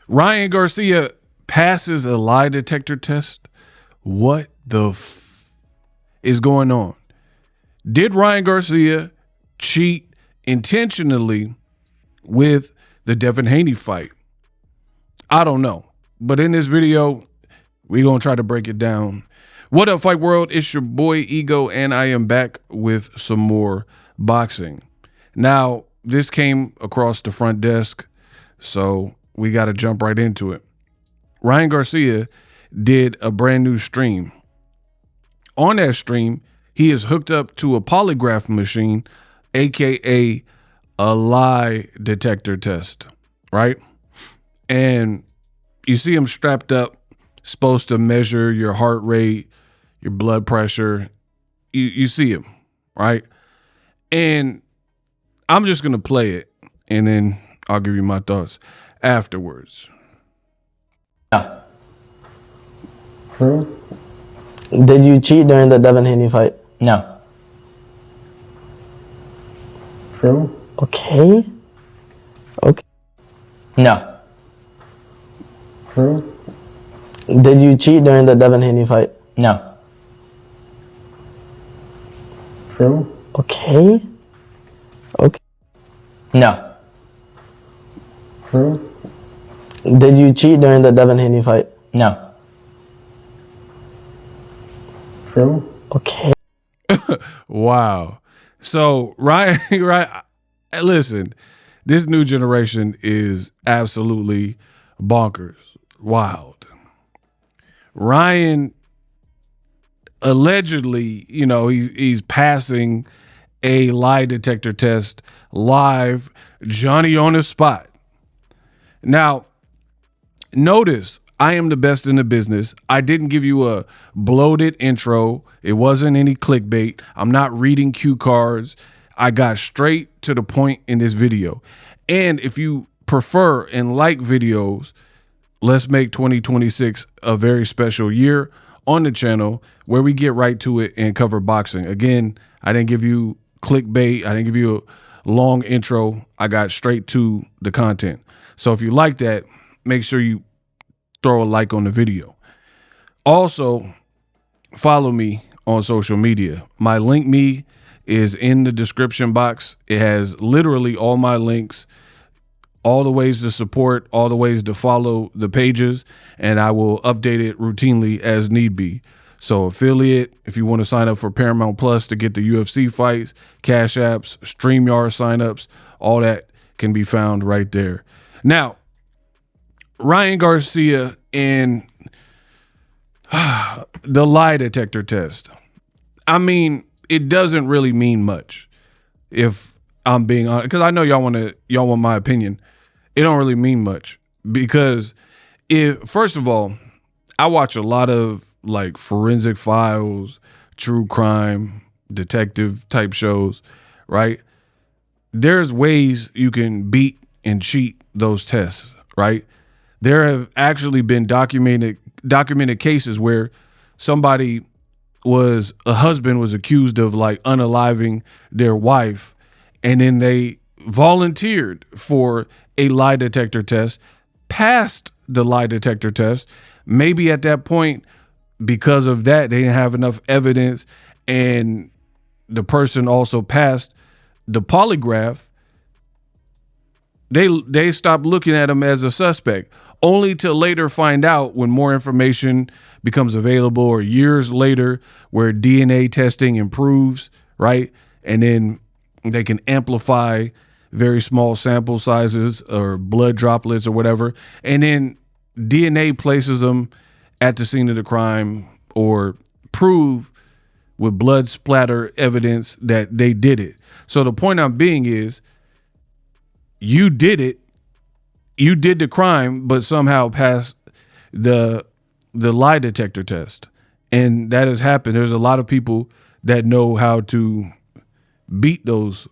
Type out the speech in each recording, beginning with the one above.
Ryan Garcia passes a lie detector test. What the is going on? Did Ryan Garcia cheat intentionally with the Devin Haney fight? I don't know. But in this video, we're going to try to break it down. What up, Fight World? It's your boy Ego, and I am back with some more boxing. Now, this came across the front desk, so we got to jump right into it. Ryan Garcia did a brand new stream. On that stream, he is hooked up to a polygraph machine, aka a lie detector test, right? And you see him strapped up, supposed to measure your heart rate, your blood pressure. You see him, right? And I'm just going to play it, and then I'll give you my thoughts afterwards. No. True. Did you cheat during the Devin Haney fight? No. True. Okay. No. True. Did you cheat during the Devin Haney fight? No. True. Okay. No. True. Did you cheat during the Devin Haney fight? No. True. Okay. Wow. So Ryan, right? Listen, this new generation is absolutely bonkers, wild. Ryan allegedly, he's passing a lie detector test live, Johnny on the spot. Now, notice I am the best in the business. I didn't give you a bloated intro. It wasn't any clickbait. I'm not reading cue cards. I got straight to the point in this video. And if you prefer and like videos, let's make 2026 a very special year on the channel where we get right to it and cover boxing. Again, I didn't give you clickbait. I didn't give you a long intro. I got straight to the content. So if you like that, make sure you throw a like on the video. Also, follow me on social media. My link me is in the description box. It has literally all my links, all the ways to support, all the ways to follow the pages, and I will update it routinely as need be. So affiliate, if you want to sign up for Paramount Plus to get the UFC fights, Cash Apps, StreamYard signups, all that can be found right there. Now, Ryan Garcia and the lie detector test. I mean, it doesn't really mean much, if I'm being honest, because I know y'all want my opinion. It don't really mean much because first of all, I watch a lot of like forensic files, true crime, detective type shows, right? There's ways you can beat and cheat those tests, right? There have actually been documented cases where a husband was accused of like unaliving their wife, and then they volunteered for a lie detector test, passed the lie detector test. Maybe at that point, because of that, they didn't have enough evidence, and the person also passed the polygraph. They stopped looking at him as a suspect, only to later find out when more information becomes available, or years later where DNA testing improves, right? And then they can amplify very small sample sizes or blood droplets or whatever. And then DNA places them at the scene of the crime, or prove with blood splatter evidence that they did it. So the point I'm being is, you did it. You did the crime, but somehow passed the lie detector test. And that has happened. There's a lot of people that know how to beat those,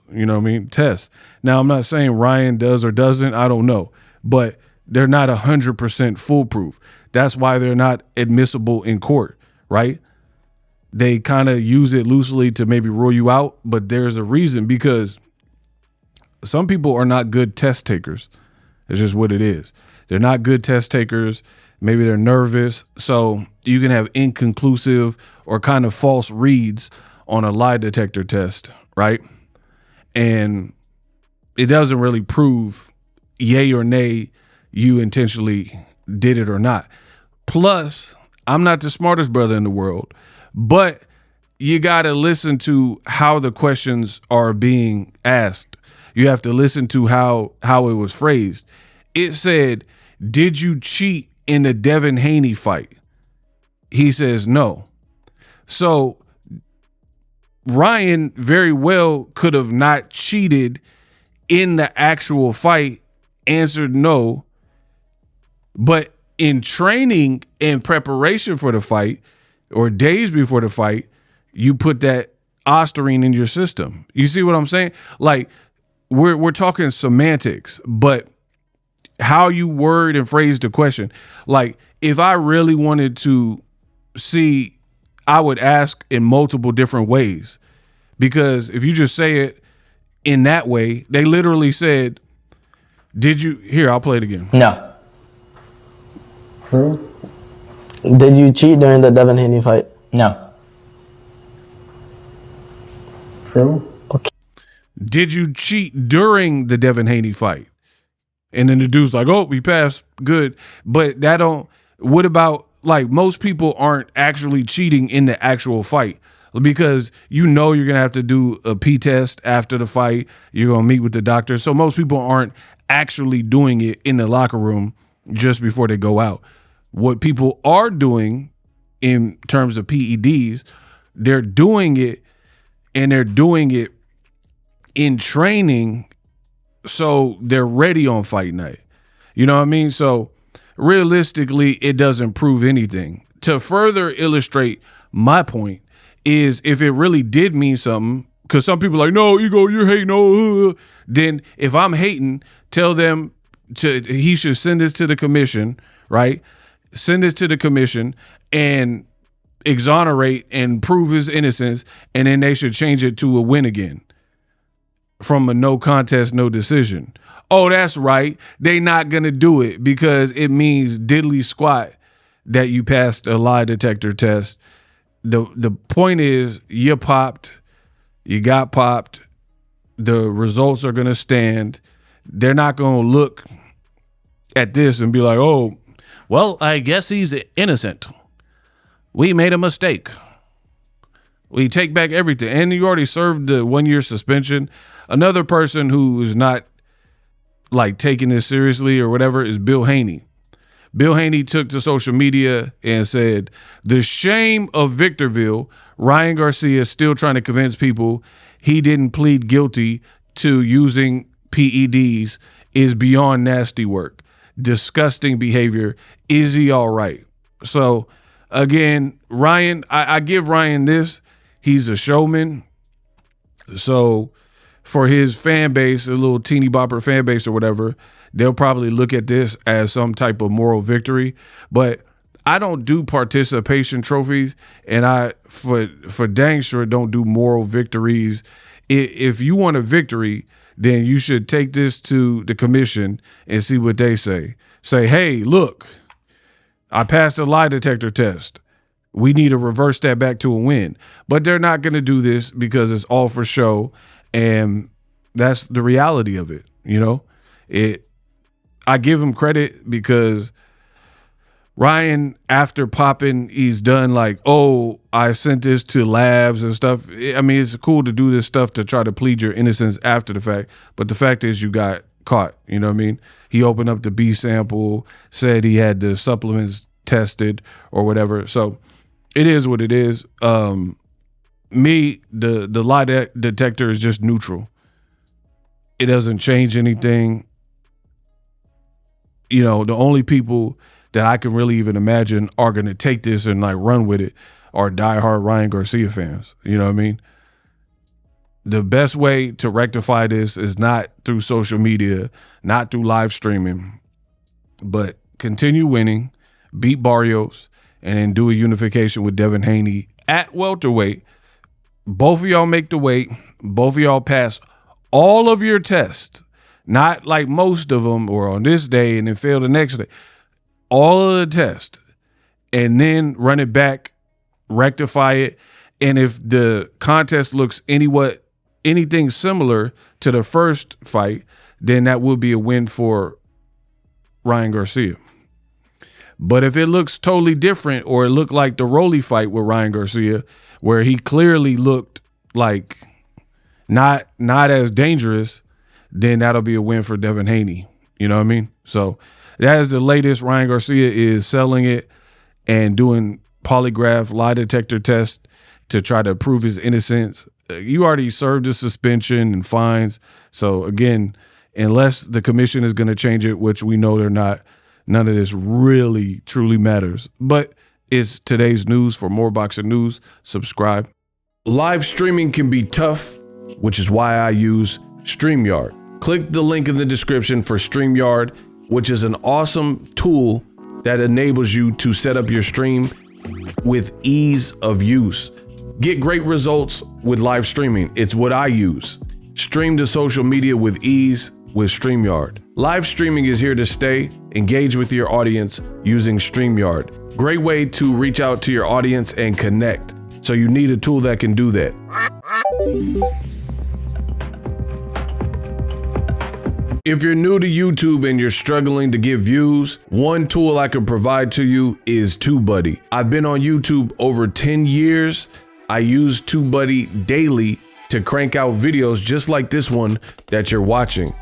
tests. Now, I'm not saying Ryan does or doesn't. I don't know. But they're not 100% foolproof. That's why they're not admissible in court, right? They kind of use it loosely to maybe rule you out, but there's a reason, because some people are not good test takers. It's just what it is. They're not good test takers. Maybe they're nervous. So you can have inconclusive or kind of false reads on a lie detector test, right? And it doesn't really prove yay or nay you intentionally did it or not. Plus, I'm not the smartest brother in the world, but you got to listen to how the questions are being asked. You have to listen to how it was phrased. It said, "Did you cheat in the Devin Haney fight?" He says no. So Ryan very well could have not cheated in the actual fight, answered no, but in training and preparation for the fight or days before the fight, you put that ostarine in your system. You see what I'm saying? Like we're talking semantics, but how you word and phrase the question. Like if I really wanted to see, I would ask in multiple different ways, because if you just say it in that way, they literally said, "Did you?" Here, I'll play it again. No. True. Did you cheat during the Devin Haney fight? No. True. Did you cheat during the Devin Haney fight? And then the dude's like, "Oh, we passed, good." But that don't. What about, like, most people aren't actually cheating in the actual fight, because you know you're gonna have to do a P test after the fight. You're gonna meet with the doctor. So most people aren't actually doing it in the locker room just before they go out. What people are doing in terms of PEDs, they're doing it, and they're doing it in training, so they're ready on fight night. You know what I mean? So realistically, it doesn't prove anything. To further illustrate my point is, if it really did mean something, because some people are like, "No, ego, you're hating," then if I'm hating, tell them he should send this to the commission, right? Send this to the commission and exonerate and prove his innocence, and then they should change it to a win again, from a no contest, no decision. Oh, that's right. They not going to do it because it means diddly squat that you passed a lie detector test. The point is, you popped, you got popped. The results are going to stand. They're not going to look at this and be like, "Oh, well, I guess he's innocent. We made a mistake. We take back everything." And you already served the 1-year suspension. Another person who is not like taking this seriously or whatever is Bill Haney. Bill Haney took to social media and said, "The shame of Victorville, Ryan Garcia is still trying to convince people he didn't plead guilty to using PEDs is beyond nasty work. Disgusting behavior. Is he all right?" So again, Ryan, I give Ryan this. He's a showman. So for his fan base, a little teeny bopper fan base or whatever, they'll probably look at this as some type of moral victory. But I don't do participation trophies, and I, for dang sure, don't do moral victories. If you want a victory, then you should take this to the commission and see what they say. Say, "Hey, look, I passed a lie detector test. We need to reverse that back to a win." But they're not going to do this because it's all for show. And that's the reality of it. You know, I give him credit because Ryan, after popping, he's done like, "Oh, I sent this to labs and stuff." I mean, it's cool to do this stuff to try to plead your innocence after the fact. But the fact is, you got caught. You know what I mean? He opened up the B sample, said he had the supplements tested or whatever. So it is what it is. The lie detector is just neutral. It doesn't change anything. You know, the only people that I can really even imagine are going to take this and like run with it are diehard Ryan Garcia fans. You know what I mean? The best way to rectify this is not through social media, not through live streaming, but continue winning, beat Barrios, and then do a unification with Devin Haney at welterweight. Both of y'all make the weight. Both of y'all pass all of your tests. Not like most of them, or on this day and then fail the next day. All of the tests, and then run it back, rectify it. And if the contest looks anything similar to the first fight, then that will be a win for Ryan Garcia. But if it looks totally different, or it looked like the Rolly fight with Ryan Garcia, where he clearly looked like not as dangerous, then that'll be a win for Devin Haney. You know what I mean? So that is the latest. Ryan Garcia is selling it and doing polygraph lie detector tests to try to prove his innocence. You already served a suspension and fines. So again, unless the commission is going to change it, which we know they're not, none of this really truly matters. But it's today's news. For more boxing news, subscribe. Live streaming can be tough, which is why I use StreamYard. Click the link in the description for StreamYard, which is an awesome tool that enables you to set up your stream with ease of use. Get great results with live streaming. It's what I use. Stream to social media with ease with StreamYard. Live streaming is here to stay. Engage with your audience using StreamYard. Great way to reach out to your audience and connect. So you need a tool that can do that. If you're new to YouTube and you're struggling to get views, one tool I can provide to you is TubeBuddy. I've been on YouTube over 10 years. I use TubeBuddy daily to crank out videos just like this one that you're watching.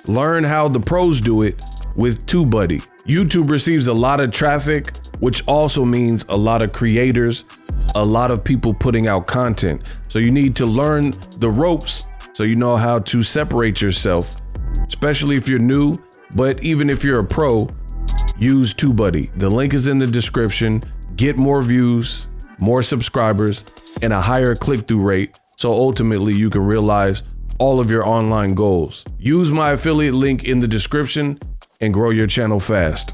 Learn how the pros do it with TubeBuddy. YouTube receives a lot of traffic, which also means a lot of creators, a lot of people putting out content. So you need to learn the ropes so you know how to separate yourself, especially if you're new. But even if you're a pro, use TubeBuddy. The link is in the description. Get more views, more subscribers, and a higher click-through rate, so ultimately you can realize all of your online goals. Use my affiliate link in the description and grow your channel fast.